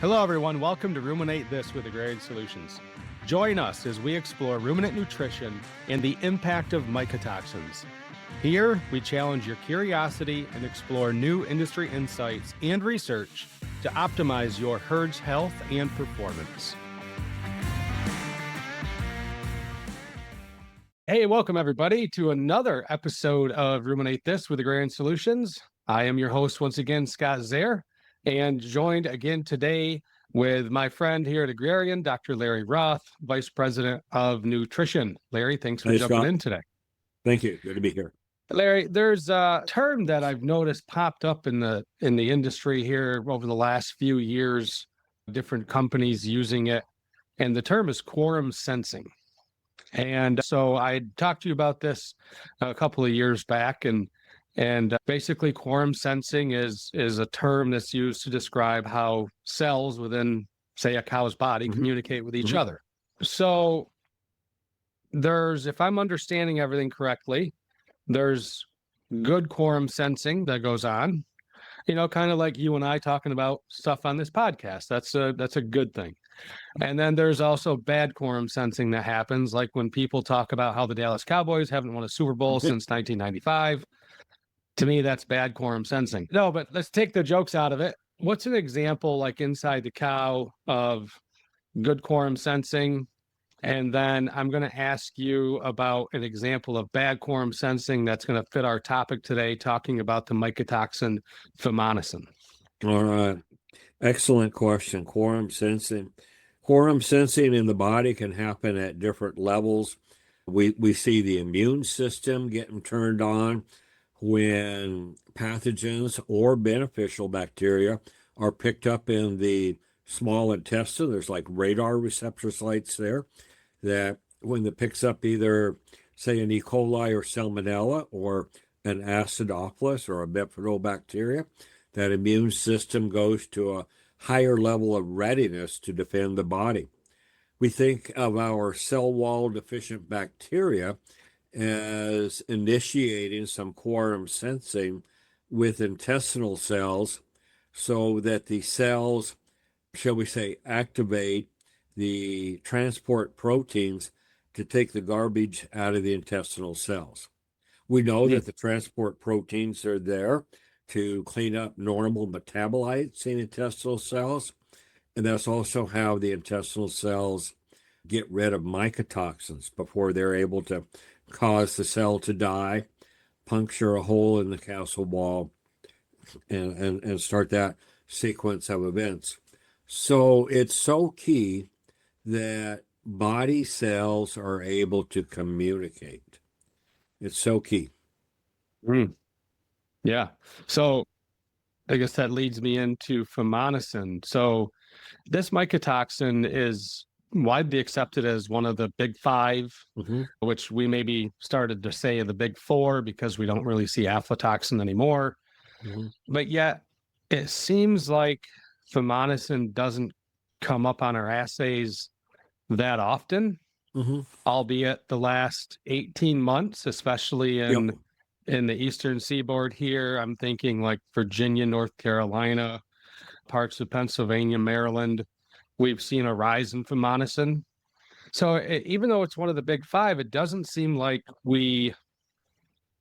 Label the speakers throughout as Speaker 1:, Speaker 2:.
Speaker 1: Hello, everyone. Welcome to Ruminate This with Agrarian Solutions. Join us as we explore ruminant nutrition and the impact of mycotoxins. Here, we challenge your curiosity and explore new industry insights and research to optimize your herd's health and performance. Hey, welcome, everybody, to another episode of Ruminate This with Agrarian Solutions. I am your host, once again, Scott Zehr, and joined again today with my friend here at Agrarian, Dr. Larry Roth, Vice President of Nutrition. Larry, thanks for jumping in today.
Speaker 2: Thank you. Good to be here.
Speaker 1: Larry, there's a term that I've noticed popped up in the industry here over the last few years, different companies using it, and the term is quorum sensing. And so I talked to you about this a couple of years back, and basically quorum sensing is a term that's used to describe how cells within, say, a cow's body communicate with each other. So there's, if I'm understanding everything correctly, there's good quorum sensing that goes on, kind of like you and I talking about stuff on this podcast. That's a good thing. And then there's also bad quorum sensing that happens, like when people talk about how the Dallas Cowboys haven't won a Super Bowl since 1995. To me, that's bad quorum sensing. No, but let's take the jokes out of it. What's an example, like inside the cow, of good quorum sensing? And then I'm going to ask you about an example of bad quorum sensing that's going to fit our topic today, talking about the mycotoxin fumonisin.
Speaker 2: All right. Excellent question. Quorum sensing. Quorum sensing in the body can happen at different levels. We see the immune system getting turned on when pathogens or beneficial bacteria are picked up in the small intestine. There's like radar receptor sites there that when it picks up either, say, an E. coli or salmonella or an acidophilus or a bifidobacteria, that immune system goes to a higher level of readiness to defend the body. We think of our cell wall deficient bacteria as initiating some quorum sensing with intestinal cells so that the cells, shall we say, activate the transport proteins to take the garbage out of the intestinal cells. We know that the transport proteins are there to clean up normal metabolites in intestinal cells, and that's also how the intestinal cells get rid of mycotoxins before they're able to cause the cell to die, puncture a hole in the castle wall, and start that sequence of events. So it's so key that body cells are able to communicate. It's so key.
Speaker 1: Yeah. So I guess that leads me into fumonisin. So this mycotoxin is widely accepted as one of the big five, which we maybe started to say the big four because we don't really see aflatoxin anymore. But yet it seems like fumonisin doesn't come up on our assays that often, albeit the last 18 months, especially in the Eastern Seaboard here. I'm thinking like Virginia, North Carolina, parts of Pennsylvania, Maryland. We've seen a rise in fumonisin. So even though it's one of the big five, it doesn't seem like we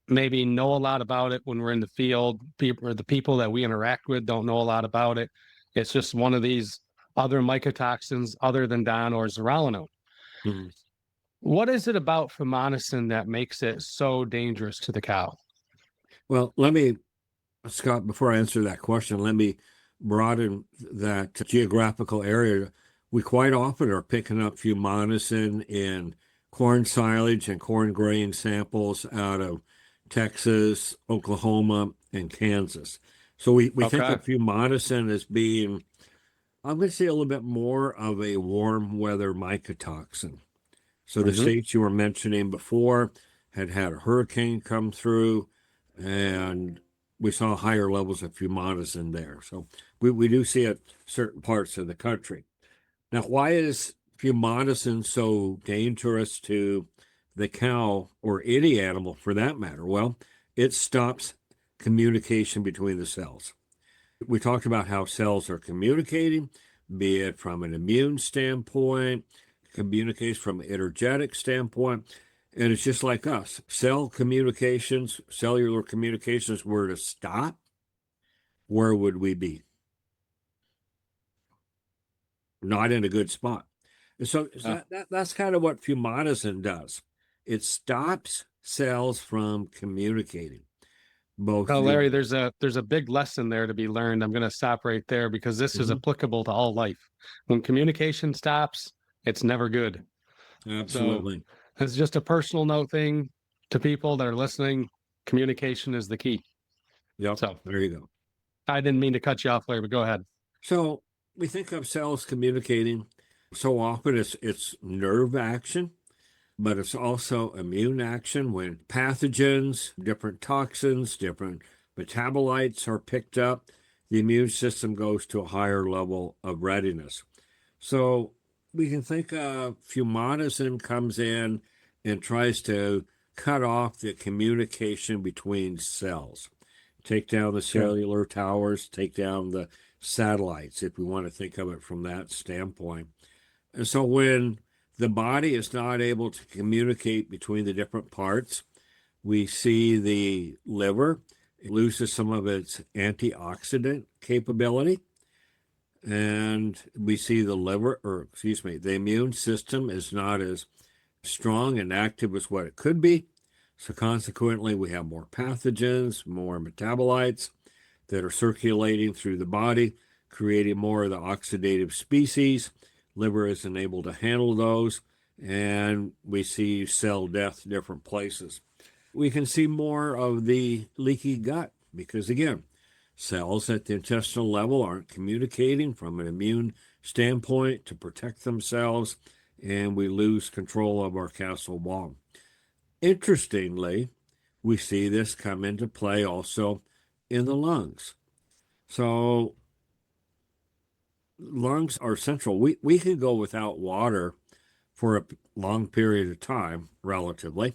Speaker 1: maybe know a lot about it when we're in the field. People, or the people that we interact with, don't know a lot about it. It's just one of these other mycotoxins other than DON or zearalenone. What is it about fumonisin that makes it so dangerous to the cow?
Speaker 2: Well, let me, Scott, before I answer that question, let me broaden that geographical area. We quite often are picking up fumonisin in corn silage and corn grain samples out of Texas, Oklahoma, and Kansas. So we think of fumonisin as being, I'm going to say, a little bit more of a warm weather mycotoxin. So the states you were mentioning before had a hurricane come through, and we saw higher levels of fumonisin there. So we do see it certain parts of the country. Now, why is fumonisin so dangerous to the cow or any animal for that matter? Well, it stops communication between the cells. We talked about how cells are communicating, be it from an immune standpoint, communicates from an energetic standpoint. And it's just like us. Cellular communications were to stop, where would we be? Not in a good spot. And so that's kind of what fumonisin does. It stops cells from communicating. Both
Speaker 1: Well, Larry, there's a big lesson there to be learned. I'm going to stop right there because this is applicable to all life. When communication stops, it's never good.
Speaker 2: Absolutely.
Speaker 1: So it's just a personal note thing to people that are listening. Communication is the key.
Speaker 2: Yep.
Speaker 1: So
Speaker 2: there you go.
Speaker 1: I didn't mean to cut you off, Larry, but go ahead.
Speaker 2: So we think of cells communicating so often it's nerve action, but it's also immune action when pathogens, different toxins, different metabolites are picked up. The immune system goes to a higher level of readiness. So we can think of fumonisin comes in and tries to cut off the communication between cells, take down the cellular towers, take down the satellites, if we want to think of it from that standpoint. And so when the body is not able to communicate between the different parts, we see the liver, it loses some of its antioxidant capability. And we see the immune system is not as strong and active as what it could be. So consequently, we have more pathogens, more metabolites that are circulating through the body, creating more of the oxidative species. Liver isn't able to handle those, and we see cell death in different places. We can see more of the leaky gut because, again, cells at the intestinal level aren't communicating from an immune standpoint to protect themselves, and we lose control of our castle wall. Interestingly, we see this come into play also in the lungs. So lungs are central. We can go without water for a long period of time, relatively,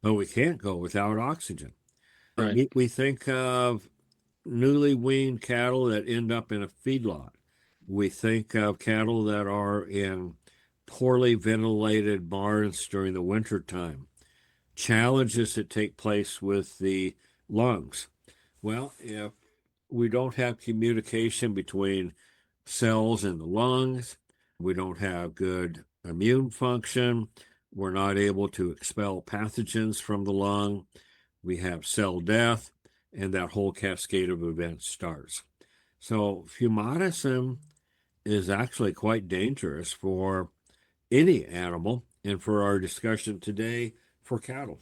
Speaker 2: but we can't go without oxygen.
Speaker 1: Right.
Speaker 2: We think of newly weaned cattle that end up in a feedlot. We think of cattle that are in poorly ventilated barns during the winter time. Challenges that take place with the lungs. Well, if we don't have communication between cells in the lungs, we don't have good immune function, we're not able to expel pathogens from the lung, we have cell death, and that whole cascade of events starts. So fumonisin is actually quite dangerous for any animal, and for our discussion today, for cattle.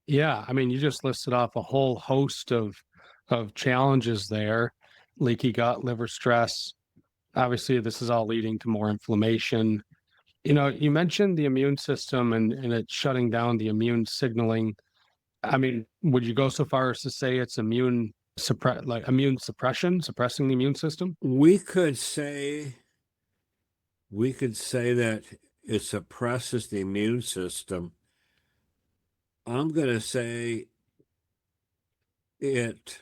Speaker 1: Yeah, I mean, you just listed off a whole host of challenges there. Leaky gut, liver stress. Obviously, this is all leading to more inflammation. You mentioned the immune system and it shutting down the immune signaling. I mean, would you go so far as to say it's immune suppression, suppressing the immune system?
Speaker 2: We could say that it suppresses the immune system. I'm going to say it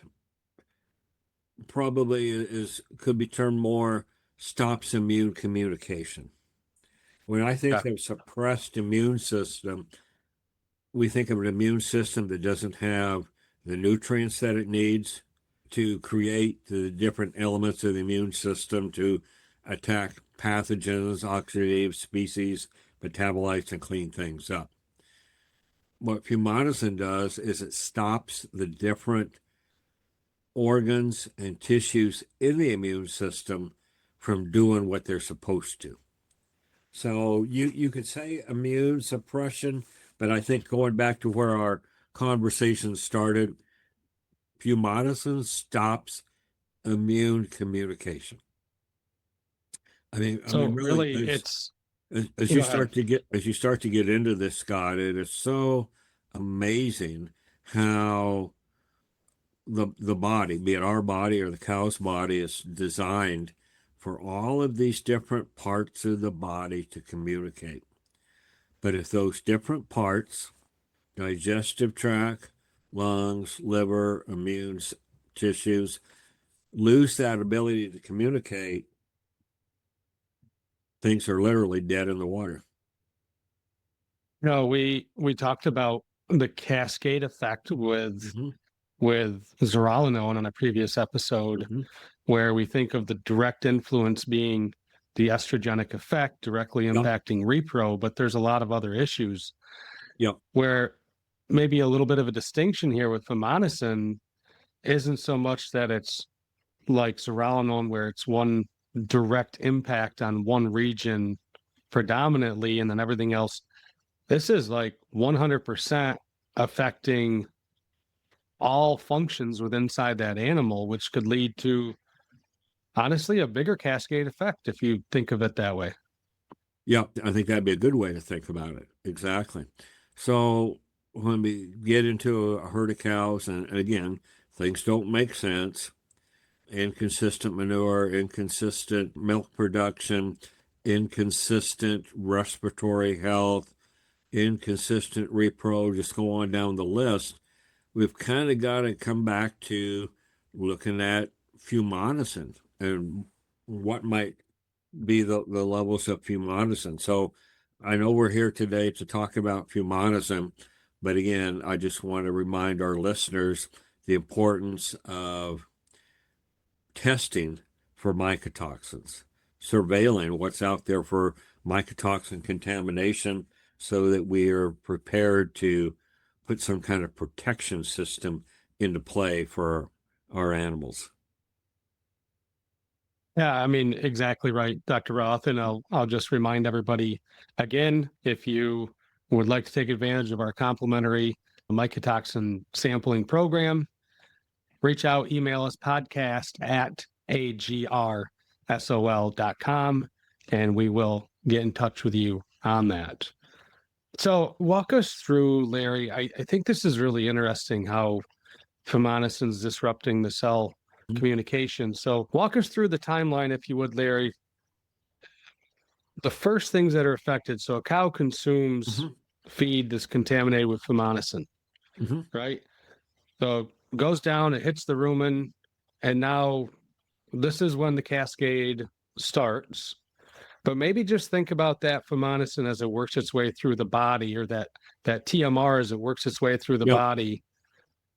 Speaker 2: probably could be termed more stops immune communication. When I think of suppressed immune system, we think of an immune system that doesn't have the nutrients that it needs to create the different elements of the immune system to attack pathogens, oxidative species, metabolites, and clean things up. What fumonisin does is it stops the different organs and tissues in the immune system from doing what they're supposed to. So you could say immune suppression, but I think going back to where our conversation started, fumonisin stops immune communication. I mean,
Speaker 1: Really,
Speaker 2: as you start to get into this, Scott, it is so amazing how the body, be it our body or the cow's body, is designed for all of these different parts of the body to communicate. But if those different parts, digestive tract, lungs, liver, immune tissues, lose that ability to communicate, things are literally dead in the water.
Speaker 1: No, we talked about the cascade effect with zearalenone on a previous episode, where we think of the direct influence being the estrogenic effect directly impacting repro, but there's a lot of other issues. Where maybe a little bit of a distinction here with Fumonisin isn't so much that it's like zearalenone, where it's one direct impact on one region predominantly, and then everything else. This is like 100% affecting all functions within inside that animal, which could lead to, honestly, a bigger cascade effect if you think of it that way.
Speaker 2: Yeah, I think that'd be a good way to think about it. Exactly. So when we get into a herd of cows, and again, things don't make sense, inconsistent manure, inconsistent milk production, inconsistent respiratory health, inconsistent repro, just go on down the list. We've kind of got to come back to looking at fumonisin and what might be the levels of fumonisin. So I know we're here today to talk about fumonisin, but again, I just want to remind our listeners the importance of testing for mycotoxins, surveilling what's out there for mycotoxin contamination so that we are prepared to put some kind of protection system into play for our animals.
Speaker 1: Yeah, I mean, exactly right, Dr. Roth. And I'll just remind everybody again, if you would like to take advantage of our complimentary mycotoxin sampling program, reach out, email us podcast@agrsol.com, and we will get in touch with you on that. So walk us through, Larry. I think this is really interesting how Fumonisin is disrupting the cell communication. So walk us through the timeline, if you would, Larry. The first things that are affected. So a cow consumes feed that's contaminated with Fumonisin, right? So it goes down, it hits the rumen, and now this is when the cascade starts. But maybe just think about that Fumonisin as it works its way through the body, or that TMR as it works its way through the body,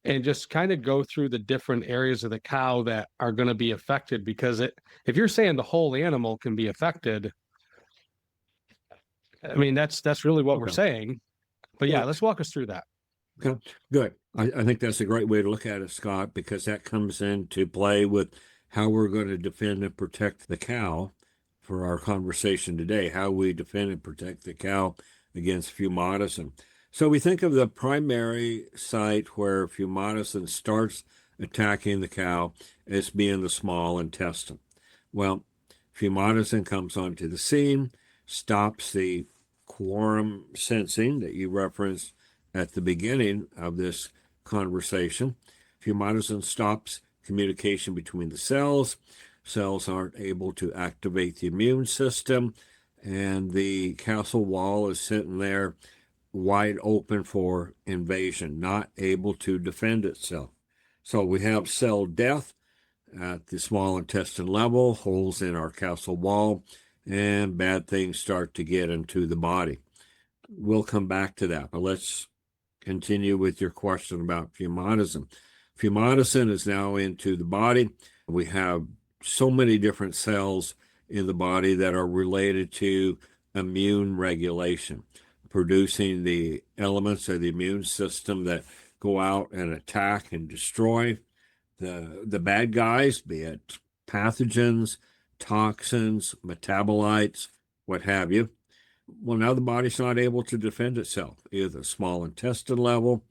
Speaker 1: and just kind of go through the different areas of the cow that are going to be affected. Because if you're saying the whole animal can be affected, I mean, that's really what we're saying. But yeah, let's walk us through that.
Speaker 2: Okay, good. I think that's a great way to look at it, Scott, because that comes into play with how we're going to defend and protect the cow for our conversation today, how we defend and protect the cow against fumonisin. So we think of the primary site where fumonisin starts attacking the cow as being the small intestine. Well, fumonisin comes onto the scene, stops the quorum sensing that you referenced at the beginning of this conversation. Fumonisin stops communication between the cells. Cells aren't able to activate the immune system, and the castle wall is sitting there wide open for invasion, not able to defend itself. So we have cell death at the small intestine level, holes in our castle wall, and bad things start to get into the body. We'll come back to that, but let's continue with your question about fumonisin. Fumonisin is now into the body. We have so many different cells in the body that are related to immune regulation, producing the elements of the immune system that go out and attack and destroy the bad guys, be it pathogens, toxins, metabolites, what have you. Well, now the body's not able to defend itself, either small intestine level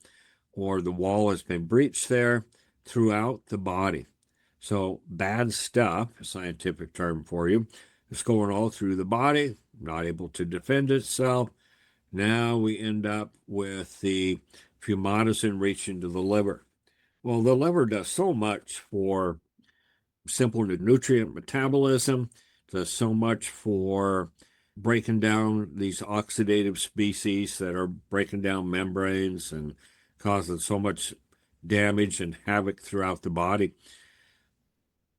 Speaker 2: or the wall has been breached there throughout the body. So bad stuff, a scientific term for you, is going all through the body, not able to defend itself. Now we end up with the fumonisin reaching to the liver. Well, the liver does so much for simple nutrient metabolism, does so much for breaking down these oxidative species that are breaking down membranes and causing so much damage and havoc throughout the body.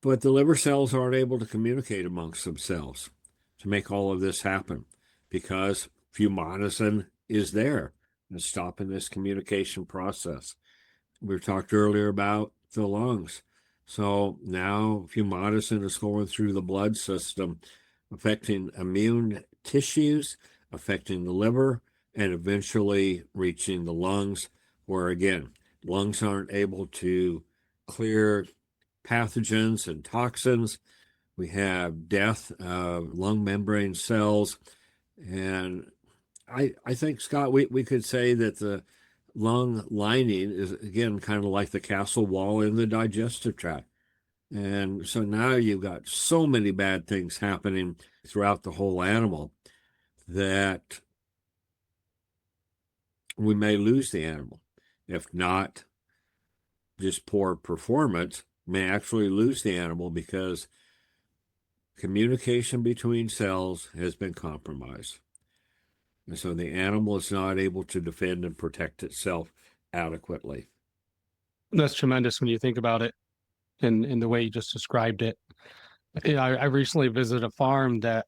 Speaker 2: But the liver cells aren't able to communicate amongst themselves to make all of this happen because fumonisin is there and stopping this communication process. We talked earlier about the lungs. So now fumonisin is going through the blood system, affecting immune tissues, affecting the liver, and eventually reaching the lungs, where again, lungs aren't able to clear pathogens and toxins. We have death of lung membrane cells. And I think, Scott, we could say that the lung lining is, again, kind of like the castle wall in the digestive tract. And so now you've got so many bad things happening throughout the whole animal that we may lose the animal. If not just poor performance, may actually lose the animal because communication between cells has been compromised. And so the animal is not able to defend and protect itself adequately.
Speaker 1: That's tremendous when you think about it in the way you just described it. I recently visited a farm that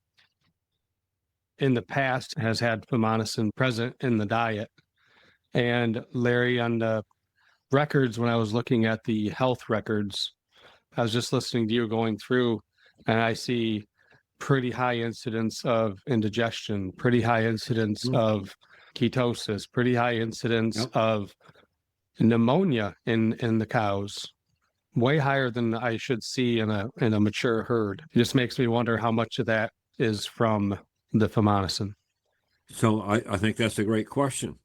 Speaker 1: in the past has had fumonisin present in the diet. And Larry, on the records, when I was looking at the health records, I was just listening to you going through, and I see pretty high incidence of indigestion, pretty high incidence of ketosis, pretty high incidence of pneumonia in the cows, way higher than I should see in a mature herd. It just makes me wonder how much of that is from the fumonisin.
Speaker 2: So I think that's a great question.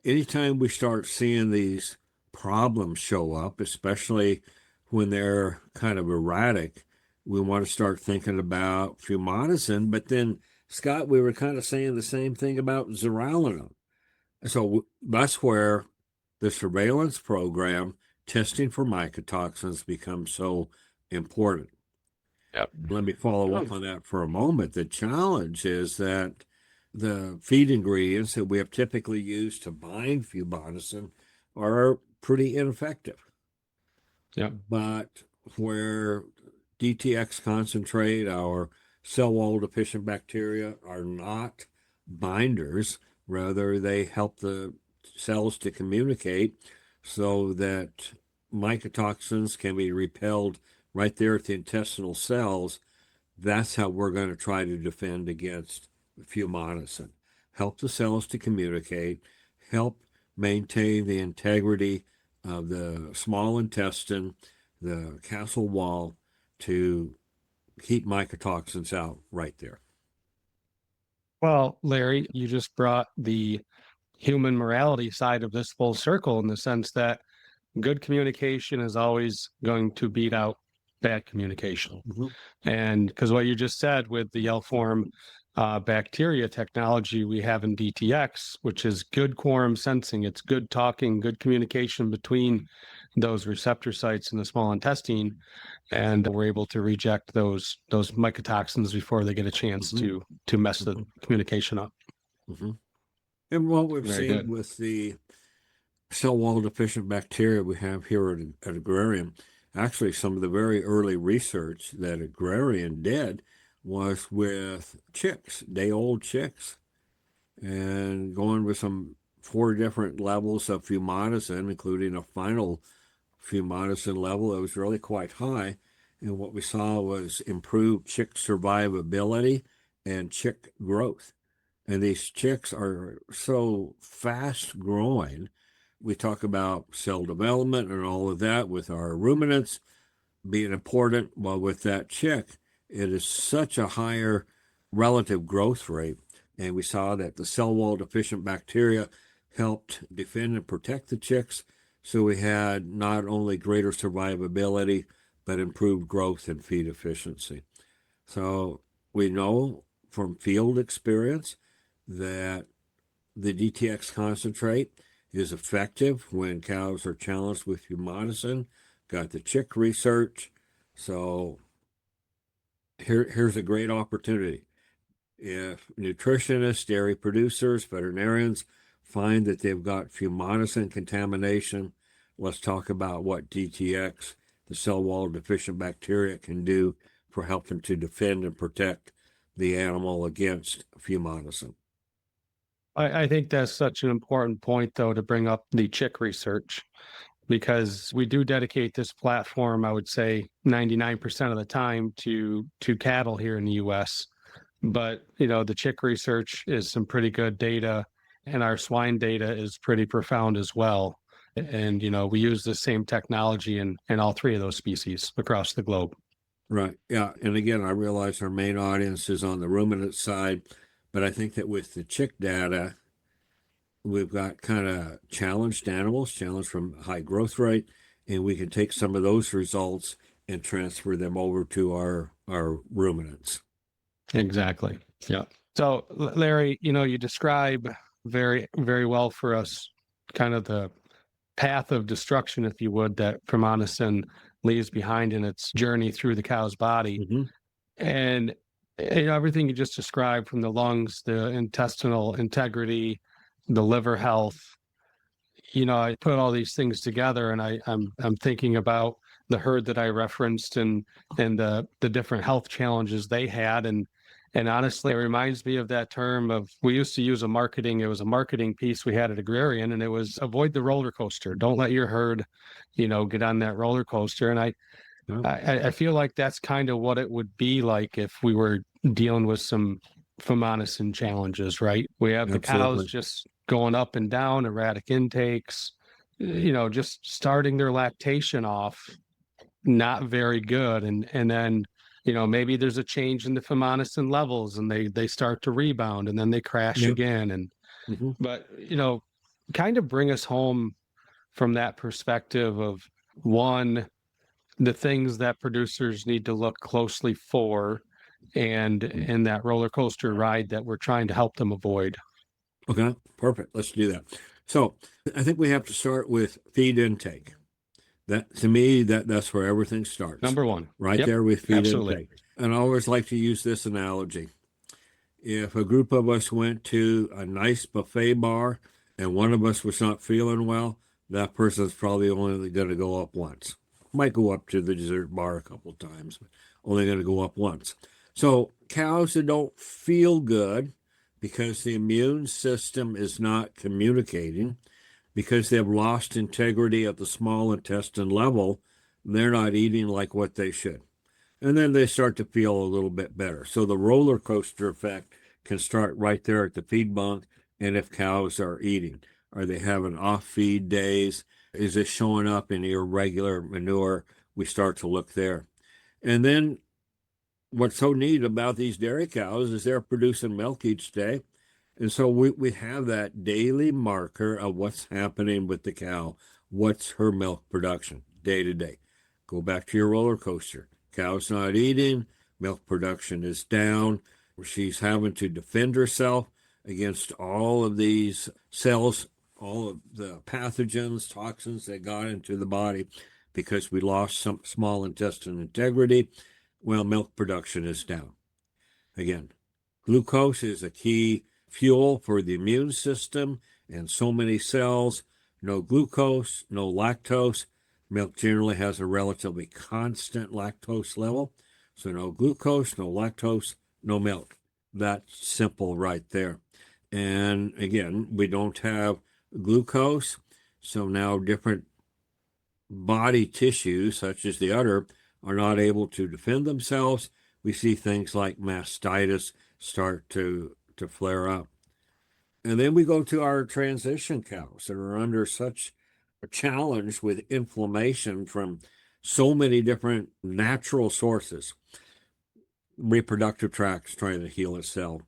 Speaker 2: Anytime we start seeing these problems show up, especially when they're kind of erratic, we want to start thinking about fumonisin. But then, Scott, we were kind of saying the same thing about zearalenone. So that's where the surveillance program testing for mycotoxins becomes so important.
Speaker 1: Yep.
Speaker 2: Let me follow up on that for a moment. The challenge is that the feed ingredients that we have typically used to bind fumonisin are pretty ineffective.
Speaker 1: Yep.
Speaker 2: But where DTX concentrate, our cell wall deficient bacteria, are not binders, rather they help the cells to communicate so that mycotoxins can be repelled right there at the intestinal cells. That's how we're going to try to defend against fumonisin. Help the cells to communicate, help maintain the integrity of the small intestine, the castle wall, to keep mycotoxins out right there.
Speaker 1: Well, Larry, you just brought the human morality side of this full circle in the sense that good communication is always going to beat out bad communication. And because what you just said with the L-form bacteria technology we have in DTX, which is good quorum sensing, it's good talking, good communication between those receptor sites in the small intestine, and we're able to reject those mycotoxins before they get a chance to mess the communication up.
Speaker 2: And what we've
Speaker 1: Very
Speaker 2: seen
Speaker 1: good.
Speaker 2: with the cell wall deficient bacteria we have here at Agrarian, actually some of the very early research that Agrarian did was with chicks, day-old chicks, and going with some 4 different levels of fumonisin, including a final fumonisin level that was really quite high. And what we saw was improved chick survivability and chick growth. And these chicks are so fast growing. We talk about cell development and all of that with our ruminants being important. Well, with that chick, it is such a higher relative growth rate. And we saw that the cell wall deficient bacteria helped defend and protect the chicks. So we had not only greater survivability, but improved growth and feed efficiency. So we know from field experience that the DTX concentrate is effective when cows are challenged with fumonisin. Got the chick research. So here's a great opportunity. If nutritionists, dairy producers, veterinarians find that they've got fumonisin contamination, let's talk about what DTX the cell wall deficient bacteria can do for helping to defend and protect the animal against fumonisin.
Speaker 1: I think that's such an important point, though, to bring up the chick research, because we do dedicate this platform, I would say 99% of the time, to cattle here in the US. But, the chick research is some pretty good data, and our swine data is pretty profound as well. And, we use the same technology in all three of those species across the globe.
Speaker 2: Right. Yeah. And again, I realize our main audience is on the ruminant side, but I think that with the chick data, we've got kind of challenged animals, challenged from high growth rate, and we can take some of those results and transfer them over to our ruminants.
Speaker 1: Exactly. Yeah. So, Larry, you describe very, very well for us kind of the path of destruction, if you would, that Fumonisin leaves behind in its journey through the cow's body.
Speaker 2: Mm-hmm.
Speaker 1: And everything you just described, from the lungs, the intestinal integrity, the liver health, I put all these things together, and I'm thinking about the herd that I referenced, and the different health challenges they had. And honestly, it reminds me of that term of, we used to use it was a marketing piece we had at Agrarian, and it was avoid the roller coaster. Don't let your herd, get on that roller coaster. And I feel like that's kind of what it would be like if we were dealing with some Fumonisin challenges, right? We have the
Speaker 2: Absolutely.
Speaker 1: cows just going up and down, erratic intakes, just starting their lactation off not very good. And then, maybe there's a change in the Fumonisin levels, and they start to rebound, and then they crash
Speaker 2: Yep.
Speaker 1: again. And
Speaker 2: Mm-hmm.
Speaker 1: but kind of bring us home from that perspective of, one, the things that producers need to look closely for, and in that roller coaster ride that we're trying to help them avoid.
Speaker 2: Okay, perfect. Let's do that. So I think we have to start with feed intake. That, to me, that's where everything starts.
Speaker 1: Number one.
Speaker 2: Right.
Speaker 1: Yep,
Speaker 2: there with feed
Speaker 1: absolutely.
Speaker 2: intake. And I always like to use this analogy. If a group of us went to a nice buffet bar and one of us was not feeling well, that person's probably only going to go up once. Might go up to the dessert bar a couple of times, but only going to go up once. So cows that don't feel good because the immune system is not communicating, because they've lost integrity at the small intestine level, they're not eating like what they should. And then they start to feel a little bit better. So the roller coaster effect can start right there at the feed bunk. And if cows are eating, are they having off feed days? Is it showing up in irregular manure? We start to look there. And then what's so neat about these dairy cows is they're producing milk each day. And so we have that daily marker of what's happening with the cow. What's her milk production day to day? Go back to your roller coaster. Cow's not eating, milk production is down. She's having to defend herself against all of these cells, all of the pathogens, toxins that got into the body because we lost some small intestine integrity. Well, milk production is down. Again, glucose is a key fuel for the immune system and so many cells. No glucose, no lactose. Milk generally has a relatively constant lactose level. So no glucose, no lactose, no milk. That's simple right there. And again, we don't have glucose. So now different body tissues, such as the udder, are not able to defend themselves. We see things like mastitis start to flare up. And then we go to our transition cows that are under such a challenge with inflammation from so many different natural sources. Reproductive tract is trying to heal itself.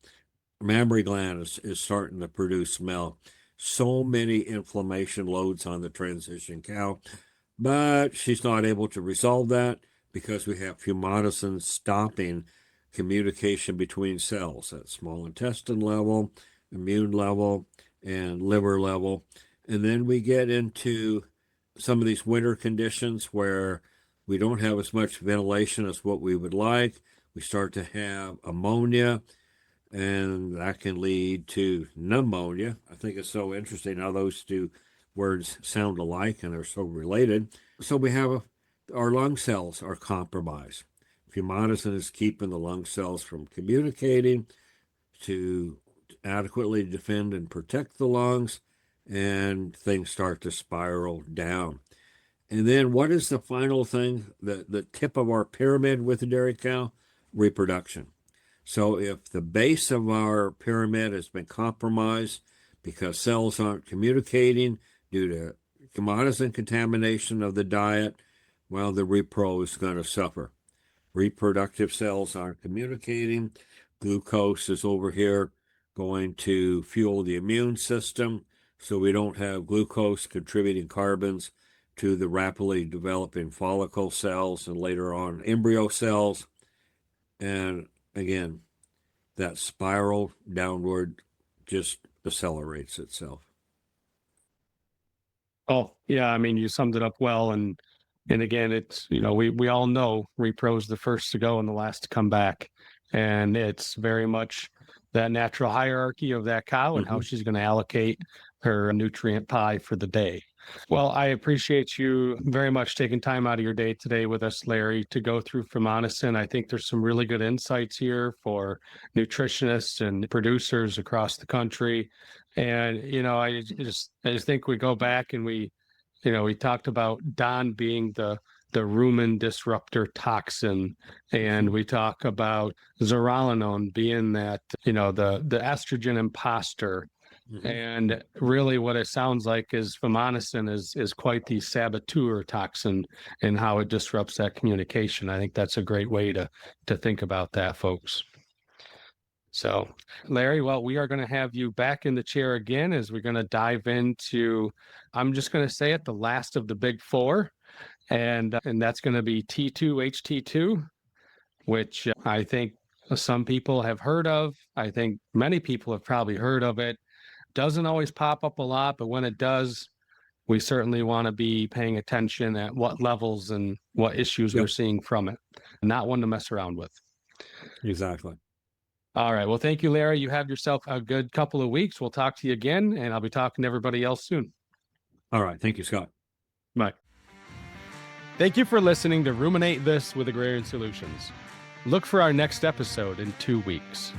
Speaker 2: Mammary gland is starting to produce milk. So many inflammation loads on the transition cow, but she's not able to resolve that because we have Fumonisin stopping communication between cells at small intestine level, immune level, and liver level. And then we get into some of these winter conditions where we don't have as much ventilation as what we would like. We start to have ammonia, and that can lead to pneumonia. I think it's so interesting how those two words sound alike and are so related. So we have our lung cells are compromised. Fumonisin is keeping the lung cells from communicating to adequately defend and protect the lungs, and things start to spiral down. And then what is the final thing, the tip of our pyramid with the dairy cow? Reproduction. So if the base of our pyramid has been compromised because cells aren't communicating due to commodity contamination of the diet, well, the repro is going to suffer. Reproductive cells aren't communicating. Glucose is over here going to fuel the immune system, so we don't have glucose contributing carbons to the rapidly developing follicle cells and later on embryo cells. And again, that spiral downward just accelerates itself.
Speaker 1: Oh, yeah. I mean, you summed it up well. And again, it's, we all know Repro's the first to go and the last to come back. And it's very much that natural hierarchy of that cow and how she's going to allocate her nutrient pie for the day. Well, I appreciate you very much taking time out of your day today with us, Larry, to go through Fumonisin. I think there's some really good insights here for nutritionists and producers across the country. And, I just think we go back and we talked about Don being the rumen disruptor toxin, and we talk about zearalenone being that, the estrogen imposter. And really what it sounds like is Fumonisin is quite the saboteur toxin in how it disrupts that communication. I think that's a great way to think about that, folks. So, Larry, well, we are going to have you back in the chair again as we're going to dive into, I'm just going to say it, the last of the big four. And that's going to be T2HT2, which I think some people have heard of. I think many people have probably heard of it. Doesn't always pop up a lot, but when it does, we certainly want to be paying attention at what levels and what issues we're seeing from it. Not one to mess around with.
Speaker 2: Exactly.
Speaker 1: All right. Well, thank you, Larry. You have yourself a good couple of weeks. We'll talk to you again, and I'll be talking to everybody else soon.
Speaker 2: All right. Thank you, Scott.
Speaker 1: Bye. Thank you for listening to Ruminate This with Agrarian Solutions. Look for our next episode in 2 weeks.